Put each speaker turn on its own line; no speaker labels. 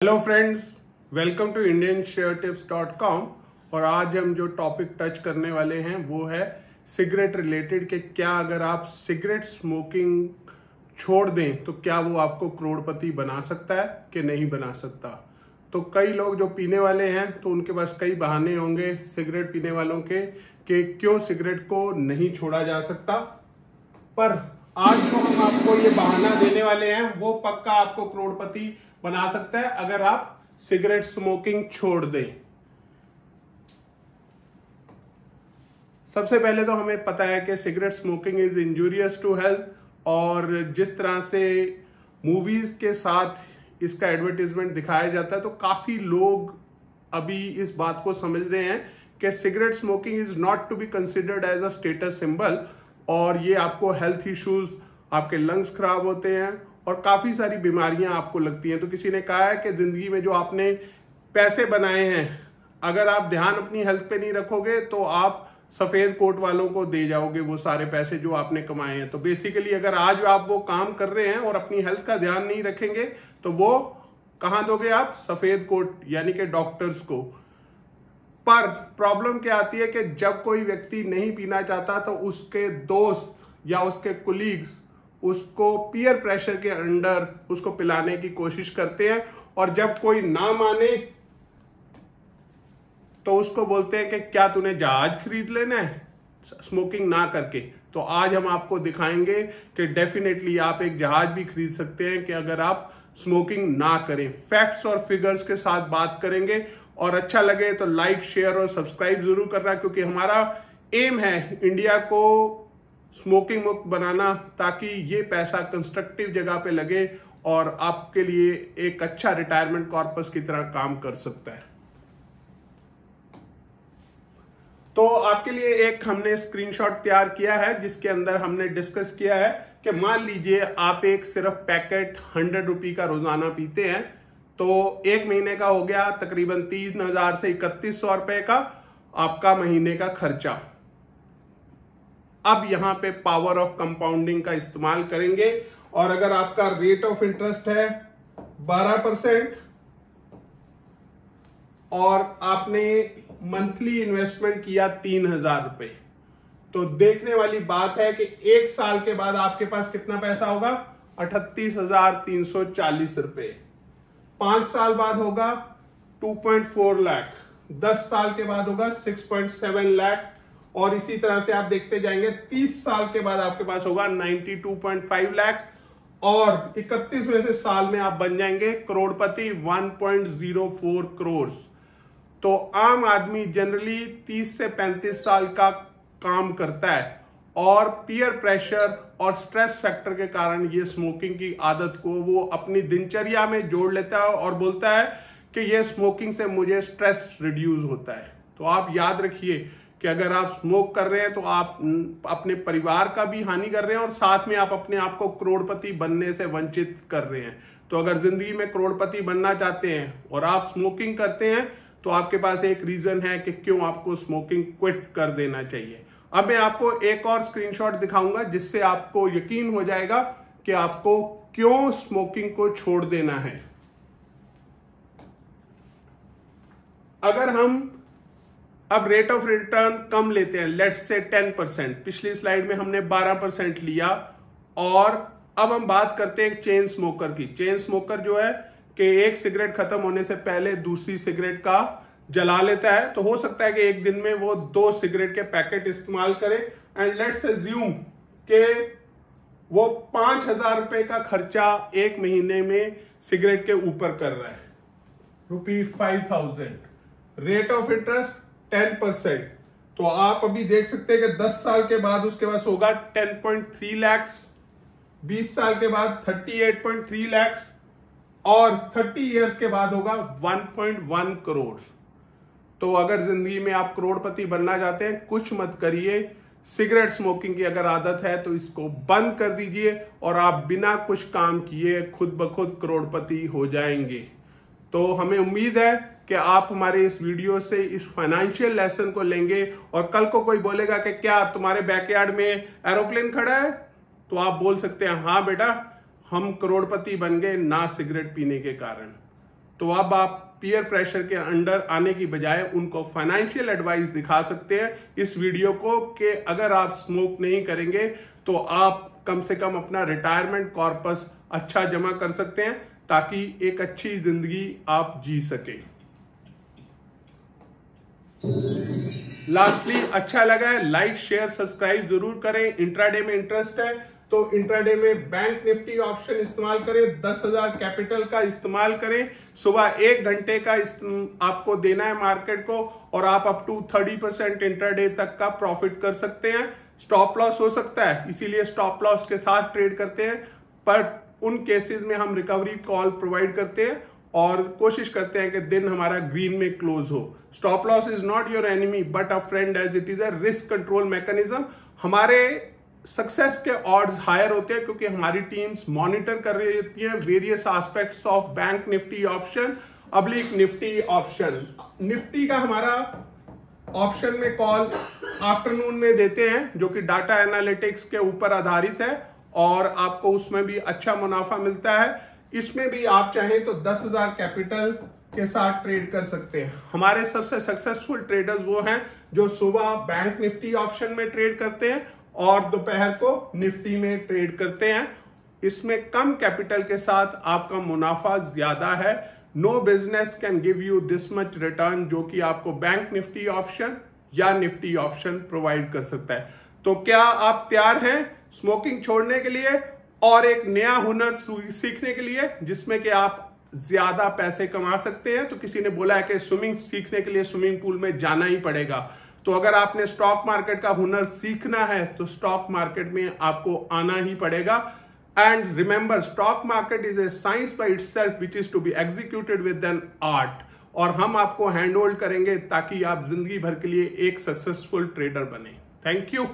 Hello friends, welcome to indiansharetips.com। और आज हम जो टॉपिक टच करने वाले हैं वो है सिगरेट रिलेटेड कि क्या अगर आप सिगरेट स्मोकिंग छोड़ दें तो क्या वो आपको करोड़पति बना सकता है कि नहीं बना सकता। तो कई लोग जो पीने वाले हैं तो उनके पास कई बहाने होंगे सिगरेट पीने वालों के कि क्यों सिगरेट को नहीं छोड़ा जा सकता, पर आज जो हम आपको ये बहाना देने वाले हैं वो पक्का आपको करोड़पति बना सकता है अगर आप सिगरेट स्मोकिंग छोड़ दें। सबसे पहले तो हमें पता है कि cigarette smoking is injurious to health, और जिस तरह से मूवीज के साथ इसका एडवर्टीजमेंट दिखाया जाता है तो काफी लोग अभी इस बात को समझ रहे हैं कि cigarette smoking is not to be considered as a status symbol, और ये आपको हेल्थ इश्यूज, आपके लंग्स खराब होते हैं और काफी सारी बीमारियां आपको लगती हैं। तो किसी ने कहा है कि जिंदगी में जो आपने पैसे बनाए हैं, अगर आप ध्यान अपनी हेल्थ पे नहीं रखोगे तो आप सफेद कोट वालों को दे जाओगे वो सारे पैसे जो आपने कमाए हैं। तो बेसिकली अगर आज आप वो काम कर रहे हैं और अपनी हेल्थ का ध्यान नहीं रखेंगे तो वो कहां दोगे आप? सफेद कोट यानी कि डॉक्टर्स को। पर प्रॉब्लम क्या आती है कि जब कोई व्यक्ति नहीं पीना चाहता तो उसके दोस्त या उसके कुलीग्स उसको पीयर प्रेशर के अंडर उसको पिलाने की कोशिश करते हैं, और जब कोई ना माने तो उसको बोलते हैं कि क्या तूने जहाज खरीद लेना है स्मोकिंग ना करके। तो आज हम आपको दिखाएंगे कि डेफिनेटली आप एक जहाज भी खरीद सकते हैं कि अगर आप स्मोकिंग ना करें। फैक्ट्स और फिगर्स के साथ बात करेंगे, और अच्छा लगे तो लाइक, शेयर और सब्सक्राइब जरूर करना, क्योंकि हमारा एम है इंडिया को स्मोकिंग मुक्त बनाना, ताकि ये पैसा कंस्ट्रक्टिव जगह पे लगे और आपके लिए एक अच्छा रिटायरमेंट कॉर्पस की तरह काम कर सकता है। तो आपके लिए एक हमने स्क्रीनशॉट तैयार किया है जिसके अंदर हमने डिस्कस किया है कि मान लीजिए आप एक सिर्फ पैकेट 100 रुपये का रोजाना पीते हैं, तो एक महीने का हो गया तकरीबन 3000 से 3100 रुपए का आपका महीने का खर्चा। अब यहां पे पावर ऑफ कंपाउंडिंग का इस्तेमाल करेंगे, और अगर आपका रेट ऑफ इंटरेस्ट है 12% और आपने मंथली इन्वेस्टमेंट किया 3000 रुपए, तो देखने वाली बात है कि एक साल के बाद आपके पास कितना पैसा होगा? 38,340 रुपए। 5 साल बाद होगा 2.4 लाख, 10 साल के बाद होगा 6.7 लाख, और इसी तरह से आप देखते जाएंगे 30 साल के बाद आपके पास होगा 92.5 लाख, और 31वें साल में आप बन जाएंगे करोड़पति 1.04 करोड़। तो आम आदमी जनरली 30 से 35 साल का काम करता है, और पीयर प्रेशर और स्ट्रेस फैक्टर के कारण ये स्मोकिंग की आदत को वो अपनी दिनचर्या में जोड़ लेता है और बोलता है कि ये स्मोकिंग से मुझे स्ट्रेस रिड्यूस होता है। तो आप याद रखिए कि अगर आप स्मोक कर रहे हैं तो आप अपने परिवार का भी हानि कर रहे हैं, और साथ में आप अपने आप को करोड़पति बनने से वंचित कर रहे हैं। तो अगर जिंदगी में करोड़पति बनना चाहते हैं और आप स्मोकिंग करते हैं तो आपके पास एक रीजन है कि क्यों आपको स्मोकिंग क्विट कर देना चाहिए। अब मैं आपको एक और स्क्रीनशॉट दिखाऊंगा जिससे आपको यकीन हो जाएगा कि आपको क्यों स्मोकिंग को छोड़ देना है। अगर हम अब रेट ऑफ रिटर्न कम लेते हैं, लेट्स से 10%, पिछली स्लाइड में हमने 12% लिया, और अब हम बात करते हैं चेन स्मोकर की। चेन स्मोकर जो है कि एक सिगरेट खत्म होने से पहले दूसरी सिगरेट का जला लेता है, तो हो सकता है कि एक दिन में वो 2 सिगरेट के पैकेट इस्तेमाल करे, एंड लेट्स अज्यूम कि वो 5000 रुपए का खर्चा एक महीने में सिगरेट के ऊपर कर रहा है, ₹5000, रेट ऑफ इंटरेस्ट 10%। तो आप अभी देख सकते हैं कि 10 साल के बाद उसके पास होगा 10.3 लाख, 20 साल के बाद 38.3 लाख, और 30 इयर्स के बाद होगा 1.1 करोड़। तो अगर जिंदगी में आप करोड़पति बनना चाहते हैं, कुछ मत करिए। सिगरेट स्मोकिंग की अगर आदत है तो इसको बंद कर दीजिए, और आप बिना कुछ काम किए खुद ब खुद करोड़पति हो जाएंगे। तो हमें उम्मीद है कि आप हमारे इस वीडियो से इस फाइनेंशियल लेसन को लेंगे, और कल को कोई बोलेगा कि क्या तुम्हारे बैकयार्ड में एरोप्लेन खड़ा है, तो आप बोल सकते हैं हाँ बेटा, हम करोड़पति बन गए ना सिगरेट पीने के कारण। तो अब आप पीयर प्रेशर के अंडर आने की बजाय उनको फाइनेंशियल एडवाइस दिखा सकते हैं इस वीडियो को कि अगर आप स्मोक नहीं करेंगे तो आप कम से कम अपना रिटायरमेंट कॉर्पस अच्छा जमा कर सकते हैं ताकि एक अच्छी जिंदगी आप जी सके। लास्टली, अच्छा लगा है लाइक शेयर सब्सक्राइब जरूर करें। इंट्राडे में इंटरेस्ट है तो इंट्राडे में बैंक निफ्टी ऑप्शन इस्तेमाल करें, 10,000 कैपिटल का इस्तेमाल करें, सुबह 1 घंटे का आपको देना है मार्केट को और आप अप टू 30% इंट्राडे तक का प्रॉफिट कर सकते हैं। स्टॉप लॉस हो सकता है, इसीलिए स्टॉप लॉस के साथ ट्रेड करते हैं, पर उन केसेस में हम रिकवरी कॉल प्रोवाइड करते हैं और कोशिश करते हैं कि दिन हमारा ग्रीन में क्लोज हो। Stop loss is not your enemy but a friend as it is a risk control mechanism. हमारे सक्सेस के ऑड्स हायर होते हैं क्योंकि हमारी टीम्स मॉनिटर कर रही होती हैं various aspects of bank Nifty option oblique Nifty option. Nifty का हमारा ऑप्शन में कॉल आफ्टरनून में देते हैं जो कि डाटा एनालिटिक्स के ऊपर आधारित है और आपको उसमें भी अच्छा मुनाफा मिलता है। इसमें भी आप चाहें तो 10,000 कैपिटल के साथ ट्रेड कर सकते हैं। हमारे सबसे सक्सेसफुल ट्रेडर्स वो हैं जो सुबह बैंक निफ्टी ऑप्शन में ट्रेड करते हैं और दोपहर को निफ्टी में ट्रेड करते हैं। इसमें कम कैपिटल के साथ आपका मुनाफा ज्यादा है। No business can give you this much return जो कि आपको बैंक निफ्टी ऑप्शन या निफ्टी ऑप्शन प्रोवाइड कर सकता है। तो क्या आप तैयार हैं स्मोकिंग छोड़ने के लिए और एक नया हुनर सीखने के लिए जिसमें कि आप ज्यादा पैसे कमा सकते हैं? तो किसी ने बोला है कि स्विमिंग सीखने के लिए स्विमिंग पूल में जाना ही पड़ेगा। तो अगर आपने स्टॉक मार्केट का हुनर सीखना है तो स्टॉक मार्केट में आपको आना ही पड़ेगा। And remember, stock market is a science by itself which is to be executed with an art. और हम आपको हैंड होल्ड करेंगे ताकि आप जिंदगी भर के लिए एक सक्सेसफुल ट्रेडर बने। Thank you.